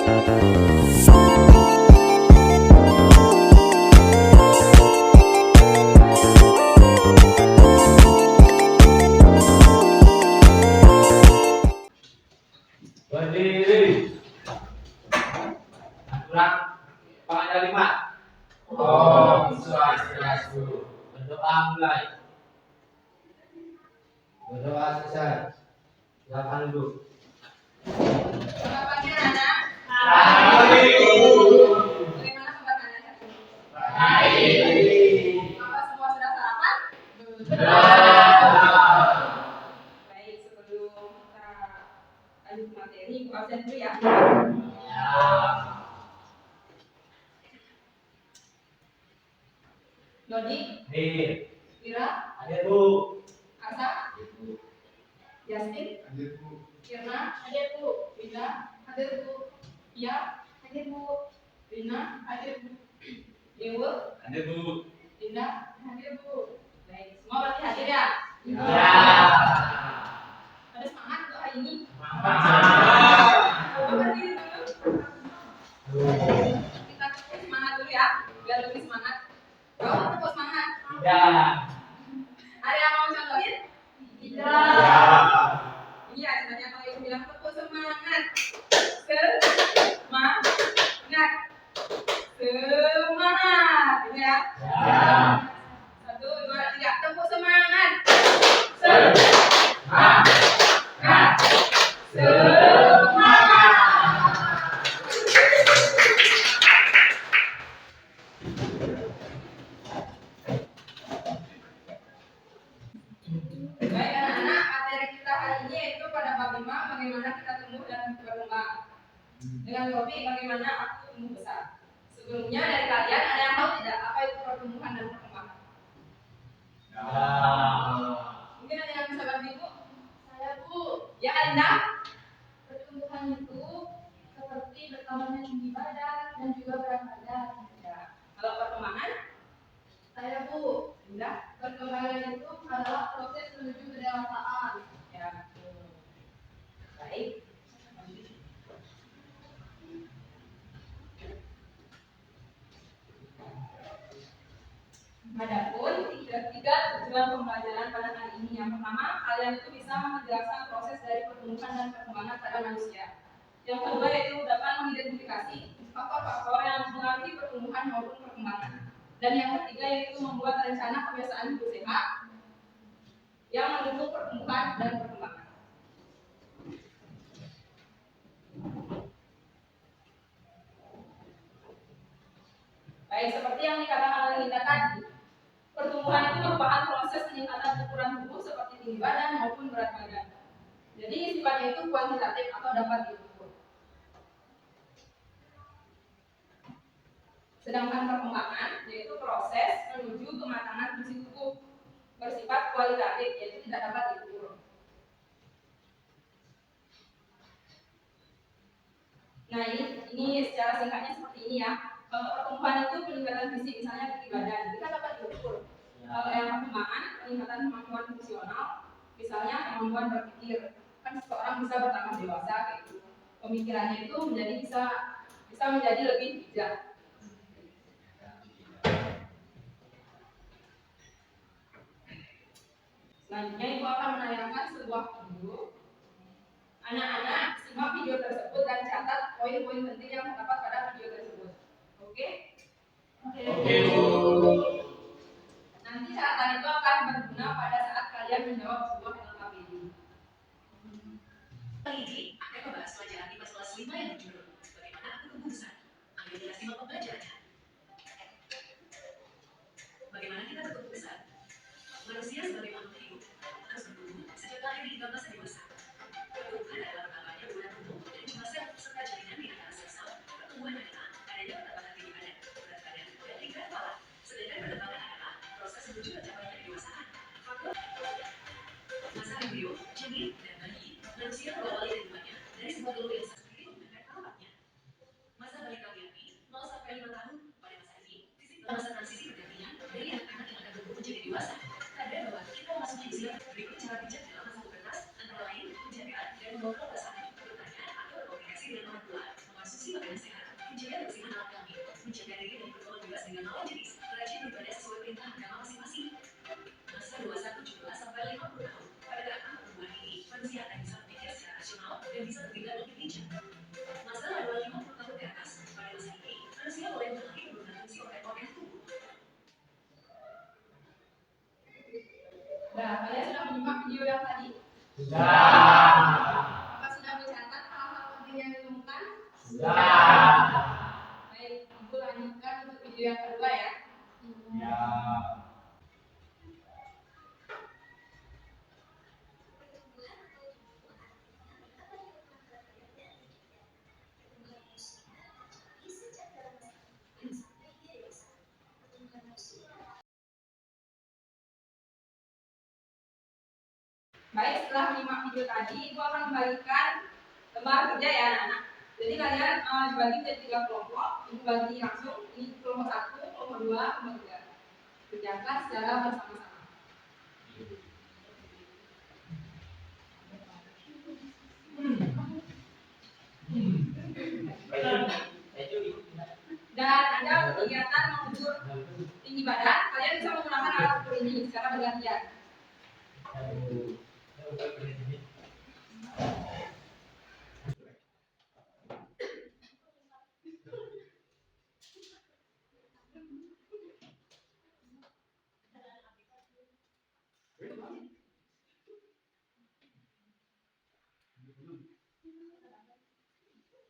Berdiri. Aturan Pangada 5. Om Swastiastu. Berdoa mulai. Berdoa selesai. Silakan duduk. Selamat pagi anak. Pagi. Bagaimana kabar anak? Baik. Apa semua sudah sarapan? Sudah. Baik, sebelum kita lanjut ke materi, ibu absen dulu ya. Dodi, Hadir. Ira, Hadir, Bu. Arsa, Yasmin, Hadir, Bu. Kirna, hadir Bu. Rina, hadir Bu. Pia, hadir Bu. Rina, hadir Bu. Dewa, Hadir, Bu. Dinda, hadir Bu. Baik, semua berarti hadir ya? Ya. Ada semangat untuk hari ini? Semangat. Coba berdiri dulu. Kita tepuk semangat dulu ya, biar lebih semangat. Kau tepuk semangat. Tidak. Ada yang mau contohin? Ya. Ini ya, sebenarnya kalau ibu bilang tepuk semangat. Semangat. Semangat. Ini ya. Ya. 1, 2, 3. Tepuk semangat. Semangat. Baik anak-anak, materi kita hari ini yaitu pada bab 5, bagaimana kita tumbuh dan berkembang. Dengan topik bagaimana aku tumbuh besar. Sebelumnya dari kalian ada yang tahu tidak apa itu pertumbuhan dan perkembangan? Mungkin ada yang bisa bantu ibu? Saya Bu, Ya Linda? pertumbuhan itu seperti bertambahnya tinggi badan dan juga berat badan. Ya. Kalau perkembangan? Saya Bu, Linda? perkembangan itu adalah proses menuju kedewasaan. Ya. Betul. Baik. Adapun tiga tujuan pembelajaran pada hari ini. Yang pertama, kalian itu bisa menjelaskan proses dari pertumbuhan dan perkembangan pada manusia. Yang kedua yaitu dapat mengidentifikasi faktor-faktor yang mempengaruhi pertumbuhan maupun perkembangan. Dan yang ketiga yaitu membuat rencana kebiasaan hidup sehat yang mendukung pertumbuhan dan perkembangan. Baik, seperti yang dikatakan oleh Linda tadi, pertumbuhan itu merupakan proses peningkatan ukuran tubuh seperti tinggi badan maupun berat badan. Jadi sifatnya itu kuantitatif atau dapat diukur. Sedangkan perkembangan yaitu proses menuju kematangan fungsi tubuh bersifat kualitatif yaitu tidak dapat diukur. Nah ini secara singkatnya seperti ini ya. Kalau pertumbuhan itu peningkatan fisik misalnya tinggi badan, itu kan dapat diukur. Kalau yang perkembangan peningkatan kemampuan fungsional, misalnya kemampuan berpikir, kan seseorang bisa bertambah dewasa kayak gitu. Pemikirannya itu bisa menjadi lebih bijak. Selanjutnya ibu akan menayangkan sebuah video. Anak-anak simak video tersebut dan catat poin-poin penting yang terdapat pada video tersebut. Oke? Oke, Bu. Nanti catatan itu akan berguna pada saat kalian menjawab sebuah LKPD. Kali ini akan membahas pelajaran IPA kelas 5 yang berjudul Bagaimana Aku Tumbuh Besar. Ayo kita simak pembelajarannya. Bagaimana kita bertumbuh besar? Manusia sebagai makhluk hidup terus bertumbuh sejak lahir hingga masa dewasa. Pertumbuhan adalah perkembangannya ukuran tubuh dan jumlah sel serta jaringan di antara sel-sel. Pertumbuhan adalah adanya pertambahan tinggi badan, berat badan, dan tingkat kepala. Sedangkan perkembangan adalah proses menuju pencapaian kedewasaan. Faktor masa embrio, janin, dan bayi. Manusia berawal dari rumahnya makanan sehat, menjaga kebersihan alat kelamin, menjaga diri dan bergaul bebas dengan lawan jenis, rajin beribadah sesuai perintah agama masing-masing. Masa dewasa 17 sampai 50 tahun. Pada tahap pertumbuhan ini, manusia akan bisa berpikir secara rasional dan bisa bertindak lebih bijak. Masa adalah 50 tahun ke atas. Pada masa ini, manusia mulai mengalami penurunan fungsi organ-organ tubuh. Nah, kalian sudah menyimak video yang tadi? Sudah. Apa sudah mencatat hal-hal penting yang ditemukan? Sudah. Baik, Ibu lanjutkan untuk video yang kedua ya. Ya. Baik, setelah menyimak video tadi, Ibu akan membagikan lembar kerja ya anak-anak. Jadi kalian dibagi menjadi 3 kelompok. Ibu bagi langsung, ini kelompok 1, kelompok 2, kelompok 3. Kerjakan secara bersama-sama. Dan Anda untuk kegiatan mengukur tinggi badan, kalian bisa menggunakan alat ukur ini secara bergantian.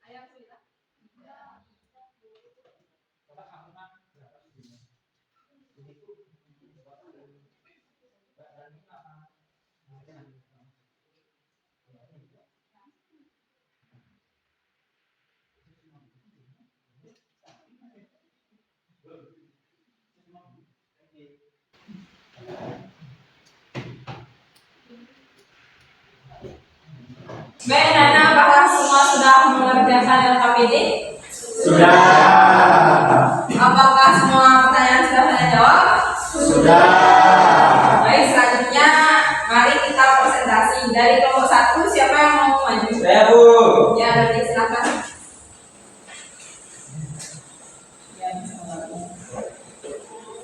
Ayo cerita. Baik, Nana, apakah semua sudah mengerjakan LKPD? Sudah. Apakah semua pertanyaan sudah kalian jawab? Sudah. Baik, selanjutnya mari kita presentasi. Dari kelompok 1, siapa yang mau maju? Saya, Bu. Ya, nanti silakan.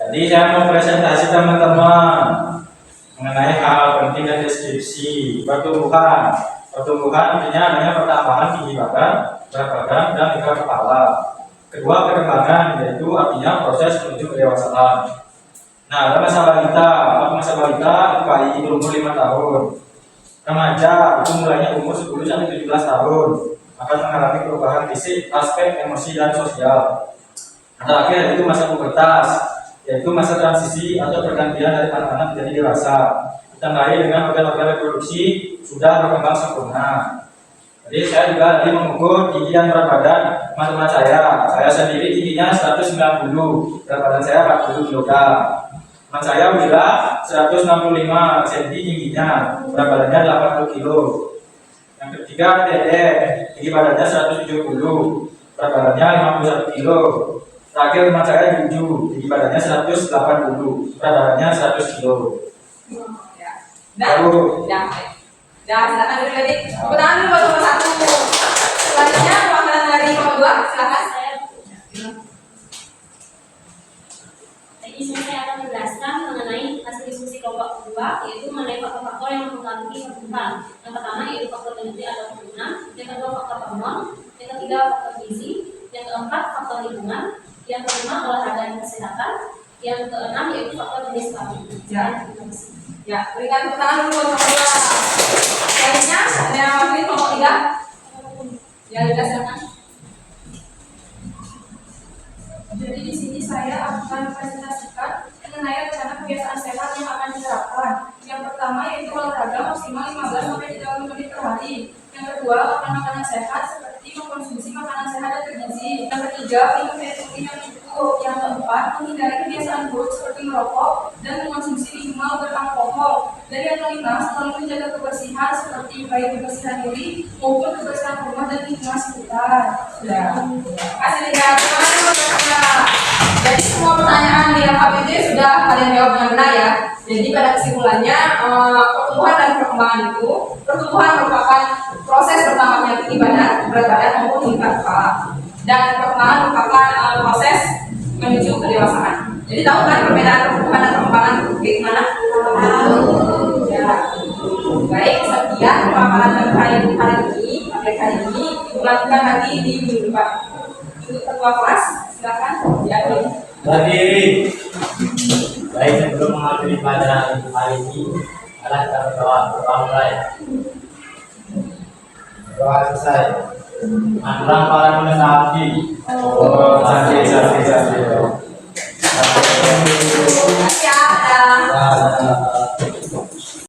Jadi saya mau presentasi teman-teman mengenai hal penting dan deskripsi pertumbuhan. Pertumbuhan artinya adanya pertambahan tinggi badan, berat badan, dan juga kepala. Kedua, perkembangan, yaitu artinya proses menuju kedewasaan. Nah, ada masa balita. Masa balita itu bayi berumur 5 tahun. Remaja itu mulainya umur 10 sampai 17 tahun akan mengalami perubahan fisik, aspek, emosi, dan sosial. Terakhir itu masa pubertas, yaitu masa transisi atau pergantian dari anak-anak menjadi dewasa, ditandai dengan organ-organ reproduksi sudah berkembang sempurna. Jadi saya juga tadi mengukur tinggi dan berat badan teman-teman saya. Saya sendiri tingginya 190, berat badan saya 40 kg. Teman saya Wira 165 cm tingginya, berat badannya 80 kg. Yang ketiga Dede, tinggi badannya 170, berat badannya 51 kg. Terakhir teman saya Juju, tinggi badannya 180, berat badannya 100 kg. Ya, silakan dulu tadi. Tepuk tangan dulu buat kelompok 1. Selanjutnya perwakilan dari kelompok 2, silakan. Jadi saya akan menjelaskan mengenai hasil diskusi kelompok kedua, yaitu mengenai faktor-faktor yang mempengaruhi pertumbuhan. Yang pertama yaitu faktor genetik atau keturunan, yang kedua faktor hormon, yang ketiga faktor gizi, yang keempat faktor lingkungan, yang kelima olahraga dan kesehatan, yang keenam yaitu faktor jenis kelamin. Ya, berikan tepuk tangan dulu buat kelompok 2. Selanjutnya ada yang mewakili kelompok 3. Ya, Lida silakan. Jadi di sini saya akan presentasikan mengenai rencana kebiasaan sehat yang akan diterapkan. Yang pertama yaitu olahraga maksimal 15 sampai 30 menit per hari. Yang kedua, makan makanan sehat seperti mengkonsumsi makanan sehat dan bergizi. Yang ketiga, minum air putih yang cukup. Yang keempat, menghindari kebiasaan buruk seperti merokok dan mengkonsumsi minuman beralkohol. Dan yang kelima, selalu menjaga kebersihan seperti baik kebersihan diri maupun kebersihan rumah dan lingkungan sekitar. Sudah. Kasih Lida. Jadi semua pertanyaan di LKPD sudah kalian jawab dengan benar ya. Jadi pada kesimpulannya pertumbuhan dan perkembangan itu, pertumbuhan merupakan proses bertambahnya tinggi badan, berat badan maupun tingkat kepala. dan perkembangan merupakan proses menuju kedewasaan. Jadi tahu kan perbedaan pertumbuhan dan perkembangan kayak gimana? Ya. Baik, sekian pemaparan hari ini. Dilanjutkan lagi di minggu depan. Untuk ketua kelas, silakan diambil. Berdiri. Baik, sebelum mengakhiri pelajaran hari ini, adalah kita berdoa mulai. Doa selesai. Aturan para menetapi. Oh, sasi. Terima kasih.